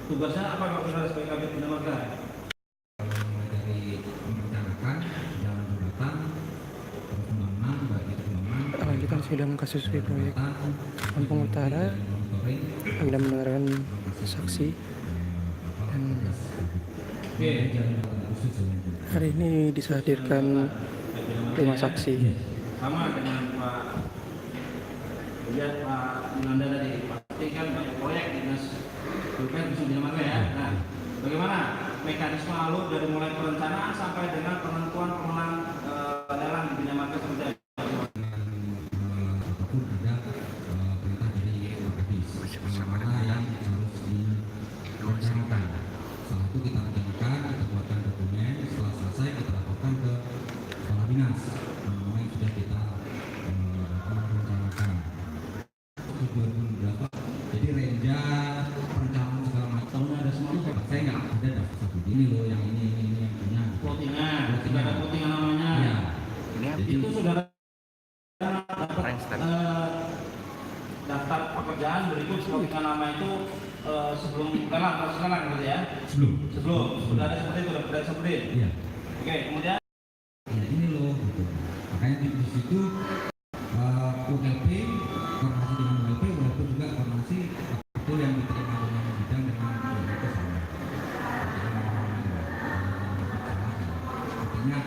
Tugasnya apa Pak Saudara sebagai Kabit Bina Marga? Mulai dari merencanakan jalan jembatan, terus pembangunan, baik pembangunan. Lanjutan sidang kasus proyek Kampung Utara, agenda mendengarkan saksi dan hari ini dihadirkan 5 saksi. Sama dengan Pak lihat Pak Nanda tadi, pasti kan banyak proyek dinas BPN bisa Bina Marga ya. Nah, bagaimana mekanisme alur dari mulai perencanaan sampai dengan penentuan pemenang lelang di Bina Marga seperti apa? Apapun ada perintah dari Kadis mana yang harus direncanakan. Setelah itu kita rencanakan, kita buatkan dokumen. Setelah selesai kita laporkan ke kepala dinas mana yang sudah kita rencanakan. 2008 jadi renja perencanaan segala macam ada semua. Saya nggak ada daftar satu ini loh, yang ini yang punya. Plottingan, sudah ada plottingan namanya. Ya. Jadi, itu saudara dapat daftar pekerjaan berikut plottingan nama itu sebelum lelang, proses lelang gitu ya? Sebelum sudah ada seperti itu, sudah seperti itu. Iya. Oke, kemudian Ya ini loh, gitu. Makanya di situ ULP koordinasi dengan ULP juga koordinasi itu yang diterima dengan bidang dengan ULP sama. Artinya